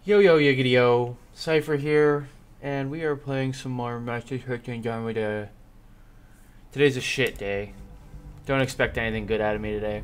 Yo yo yiggity yo, Cypher here, and we are playing some more Master Chief Andromeda. Today's a shit day. Don't expect anything good out of me today.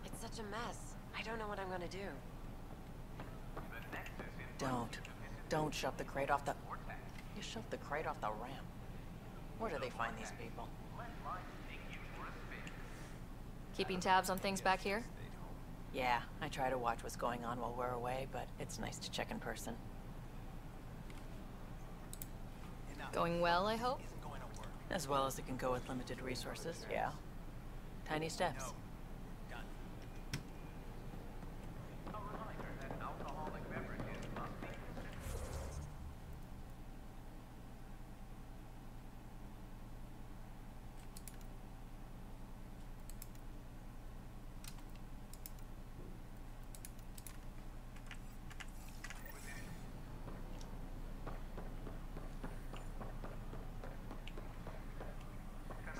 It's such a mess. I don't know what I'm gonna do. Don't shove the crate off the... You shoved the crate off the ramp. Where do they find these people? Keeping tabs on things back here? Yeah, I try to watch what's going on while we're away, but it's nice to check in person. Going well, I hope? As well as it can go with limited resources, yeah. Tiny steps.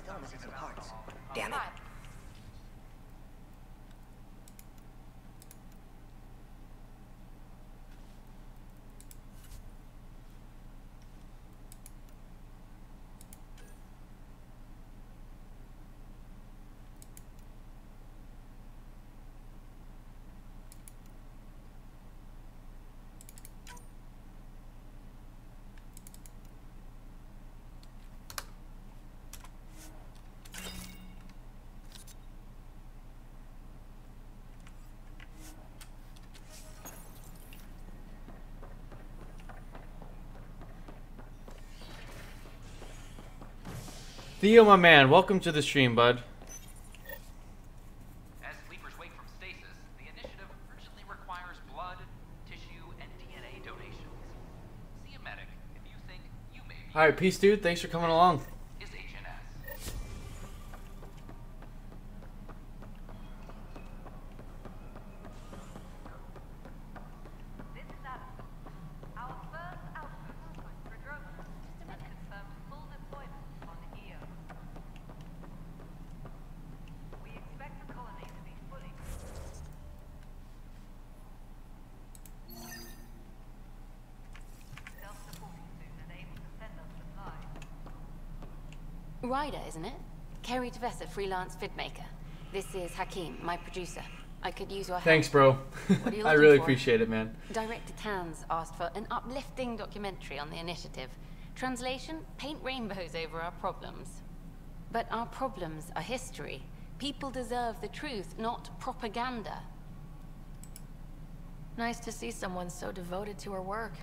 Still missing some parts. Damn it. Theo, my man, welcome to the stream, bud. As sleepers wake from stasis, the initiative urgently requires blood, tissue, and DNA donations. See a medic if you think you may be. Alright, peace, dude. Thanks for coming along. Is HNS. This is Adam. Our first outpost for Prodroma has confirmed full deployment on EO. We expect the colony to be fully... Self-supporting soon and able to send us supplies. Ryder, isn't it? Kerry Tevessa, freelance vidmaker. This is Hakeem, my producer. I could use your help. Thanks, bro. What are you I looking really for? appreciate it, man. Director Tans asked for an uplifting documentary on the initiative. Translation, paint rainbows over our problems. But our problems are history. People deserve the truth, not propaganda. Nice to see someone so devoted to her work.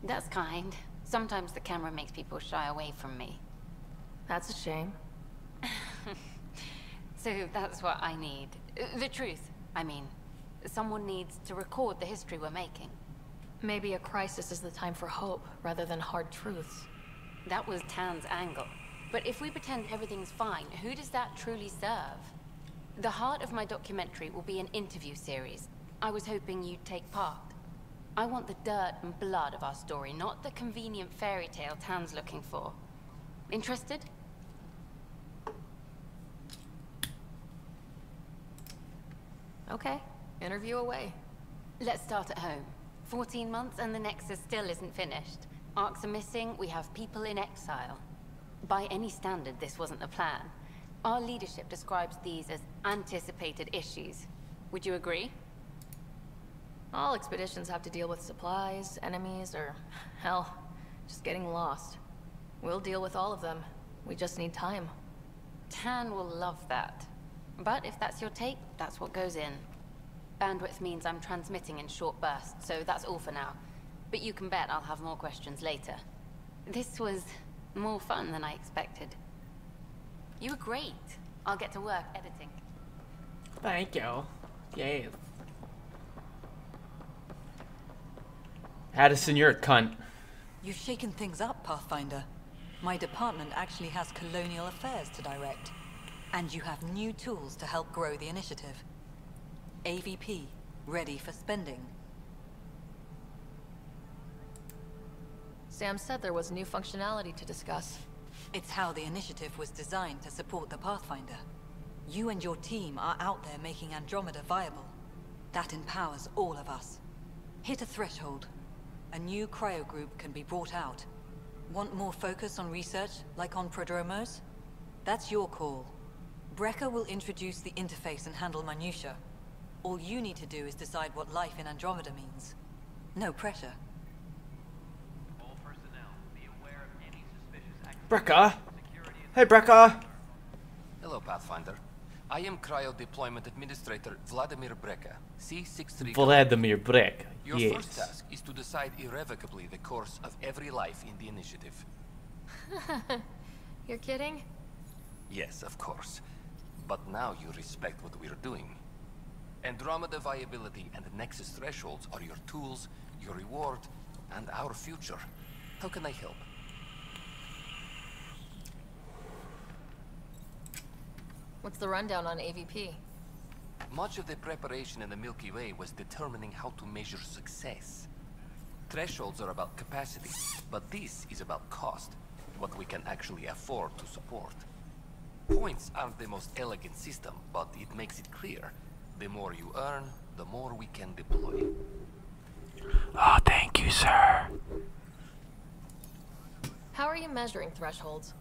That's kind. Sometimes the camera makes people shy away from me. That's a shame. So that's what I need. The truth, I mean. Someone needs to record the history we're making. Maybe a crisis is the time for hope, rather than hard truths. That was Tan's angle. But if we pretend everything's fine, who does that truly serve? The heart of my documentary will be an interview series. I was hoping you'd take part. I want the dirt and blood of our story, not the convenient fairy tale Tan's looking for. Interested? Okay, interview away. Let's start at home. 14 months and the Nexus still isn't finished. Arcs are missing, we have people in exile. By any standard, this wasn't the plan. Our leadership describes these as anticipated issues. Would you agree? All expeditions have to deal with supplies, enemies, or, hell, just getting lost. We'll deal with all of them. We just need time. Tan will love that. But if that's your take, that's what goes in. Bandwidth means I'm transmitting in short bursts, so that's all for now. But you can bet I'll have more questions later. This was more fun than I expected. You were great. I'll get to work editing. Thank you. Yes. Addison, you're a cunt. You've shaken things up, Pathfinder. My department actually has colonial affairs to direct. And you have new tools to help grow the initiative. AVP, ready for spending. Sam said there was new functionality to discuss. It's how the initiative was designed to support the Pathfinder. You and your team are out there making Andromeda viable. That empowers all of us. Hit a threshold. A new cryo group can be brought out. Want more focus on research, like on Prodromos? That's your call. Brecker will introduce the interface and handle minutiae. All you need to do is decide what life in Andromeda means. No pressure. All personnel, be aware of any suspicious activity. Brekka! Security and Hey, Brekka! Hello, Pathfinder. I am Cryo Deployment Administrator Vladimir Brecker, C63. Vladimir Brek. Your Yes. first task is to decide irrevocably the course of every life in the initiative. You're kidding? Yes, of course. But now you respect what we're doing. Andromeda viability and Nexus thresholds are your tools, your reward, and our future. How can I help? What's the rundown on AVP? Much of the preparation in the Milky Way was determining how to measure success. Thresholds are about capacity, but this is about cost, what we can actually afford to support. Points aren't the most elegant system, but it makes it clear. The more you earn, the more we can deploy. Oh, thank you, sir. How are you measuring thresholds?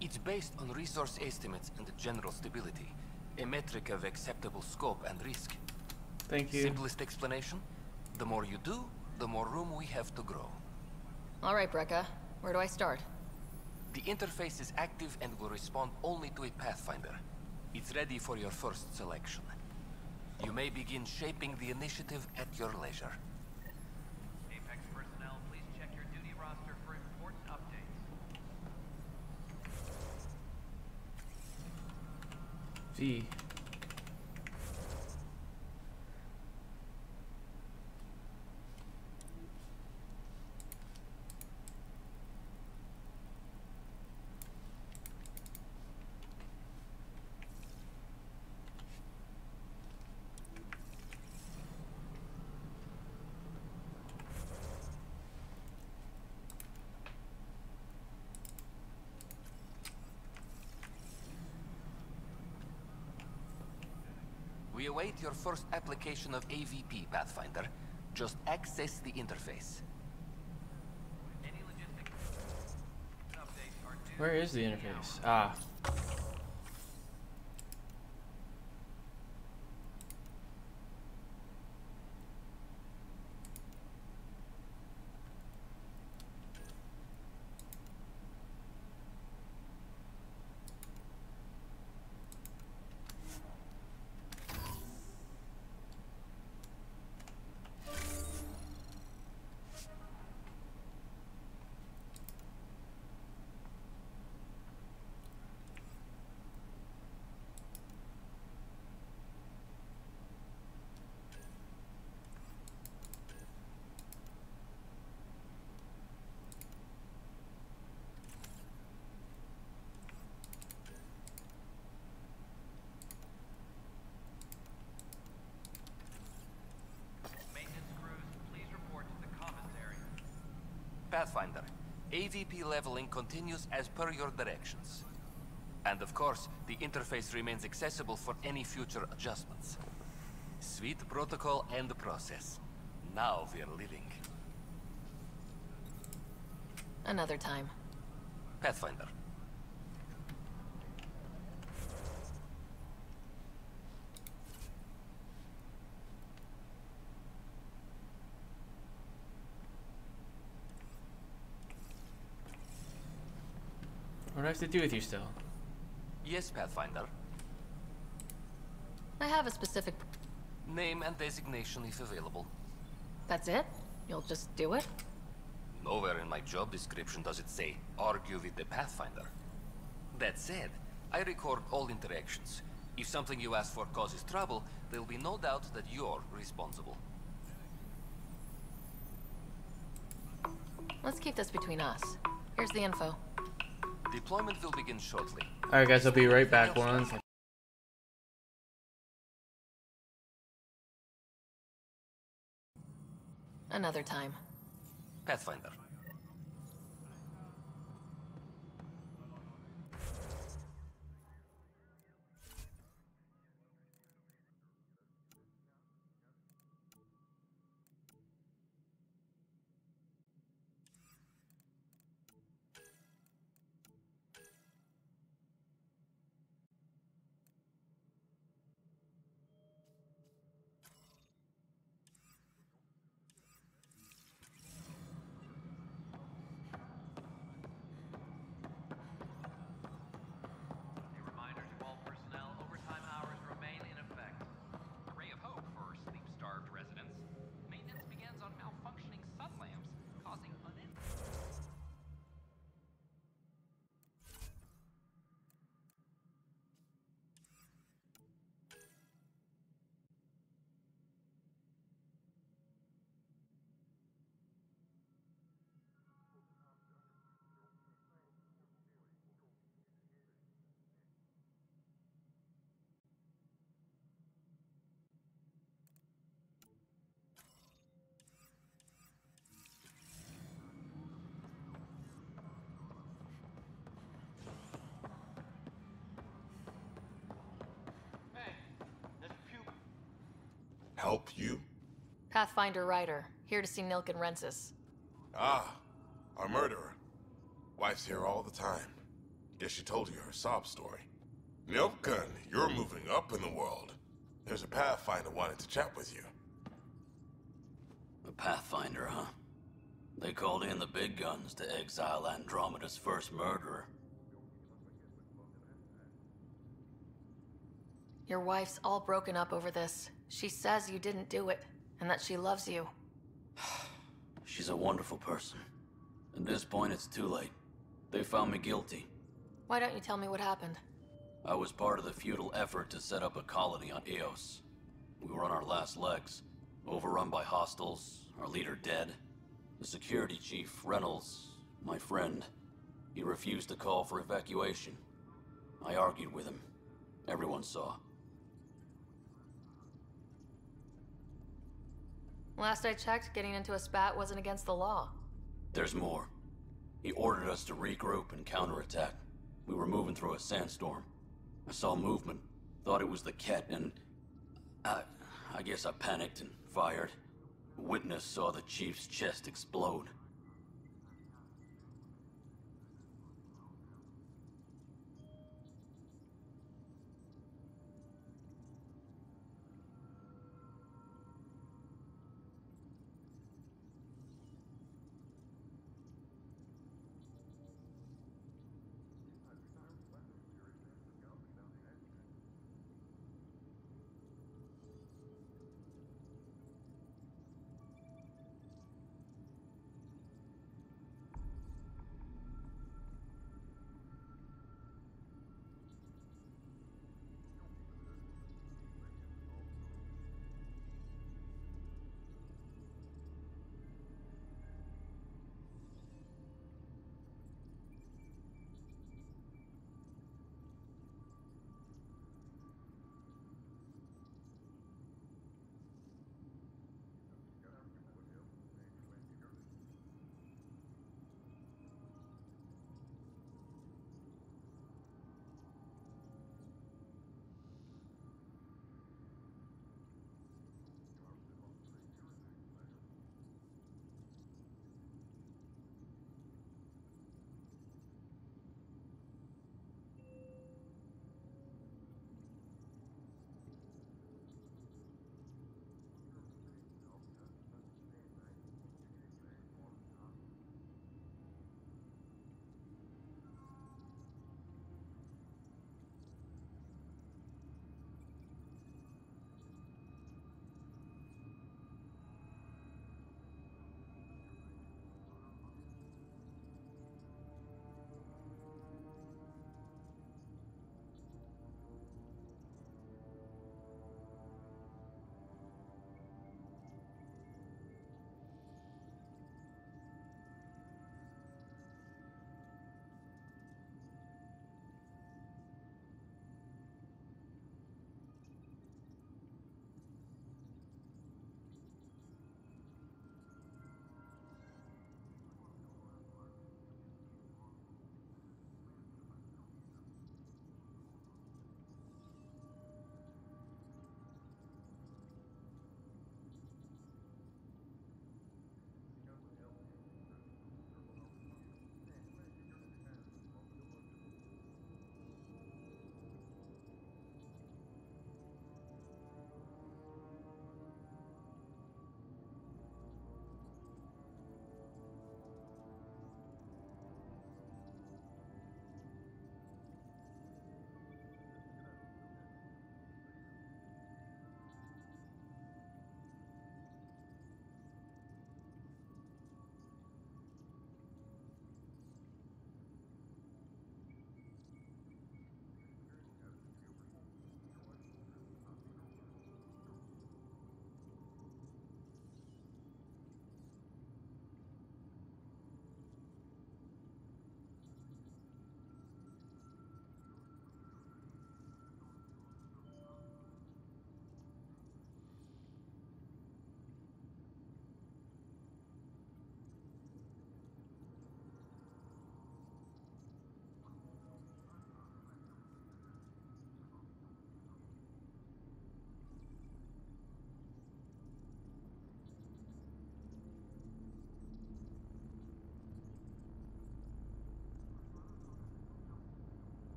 It's based on resource estimates and general stability, a metric of acceptable scope and risk. Thank you. Simplest explanation? The more you do, the more room we have to grow. All right, Brekka. Where do I start? The interface is active and will respond only to a Pathfinder. It's ready for your first selection. You may begin shaping the initiative at your leisure. Apex personnel, please check your duty roster for important updates. V. We await your first application of AVP, Pathfinder. Just access the interface. Any logistic updates are due. Where is the interface? Ah. Pathfinder, AVP leveling continues as per your directions. And of course, the interface remains accessible for any future adjustments. Sweet protocol and process. Now we're living. Another time. Pathfinder. What do I have to do with you still? Yes, Pathfinder. I have a specific... Name and designation if available. That's it? You'll just do it? Nowhere in my job description does it say, argue with the Pathfinder. That said, I record all interactions. If something you ask for causes trouble, there'll be no doubt that you're responsible. Let's keep this between us. Here's the info. Deployment will begin shortly. Alright guys, I'll be right back once. Another time. Pathfinder. Help you? Pathfinder Ryder, here to see Nilken Rensis. Ah, our murderer. Wife's here all the time. Guess she told you her sob story. Nilken, you're moving up in the world. There's a Pathfinder wanting to chat with you. A Pathfinder, huh? They called in the big guns to exile Andromeda's first murderer. Your wife's all broken up over this. She says you didn't do it, and that she loves you. She's a wonderful person. At this point, it's too late. They found me guilty. Why don't you tell me what happened? I was part of the futile effort to set up a colony on Eos. We were on our last legs, overrun by hostiles, our leader dead. The security chief, Reynolds, my friend, he refused to call for evacuation. I argued with him. Everyone saw. Last I checked, getting into a spat wasn't against the law. There's more. He ordered us to regroup and counterattack. We were moving through a sandstorm. I saw movement, thought it was the Ket, and I guess I panicked and fired. A witness saw the chief's chest explode.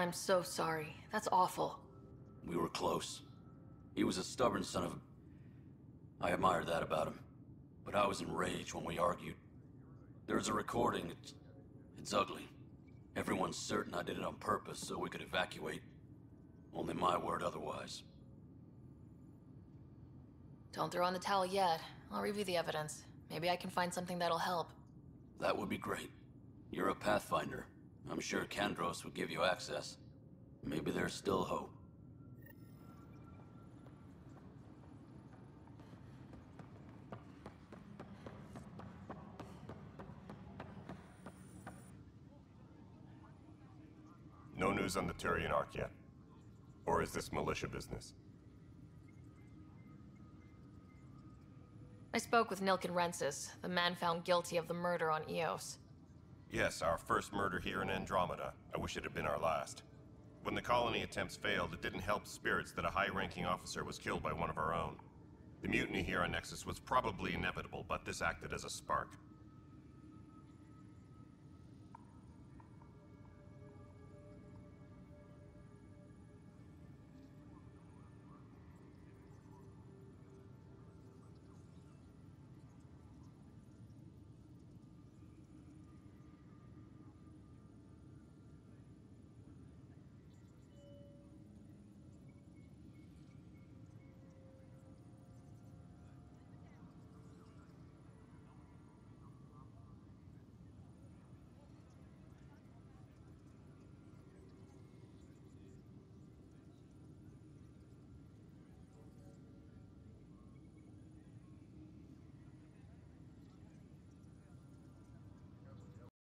I'm so sorry. That's awful. We were close. He was a stubborn son of a... I admired that about him. But I was enraged when we argued. There's a recording. It's ugly. Everyone's certain I did it on purpose so we could evacuate. Only my word otherwise. Don't throw in the towel yet. I'll review the evidence. Maybe I can find something that'll help. That would be great. You're a Pathfinder. I'm sure Kandros would give you access. Maybe there's still hope. No news on the Turian Ark yet? Or is this militia business? I spoke with Nilken Rensis, the man found guilty of the murder on Eos. Yes, our first murder here in Andromeda. I wish it had been our last. When the colony attempts failed, it didn't help spirits that a high-ranking officer was killed by one of our own. The mutiny here on Nexus was probably inevitable, but this acted as a spark.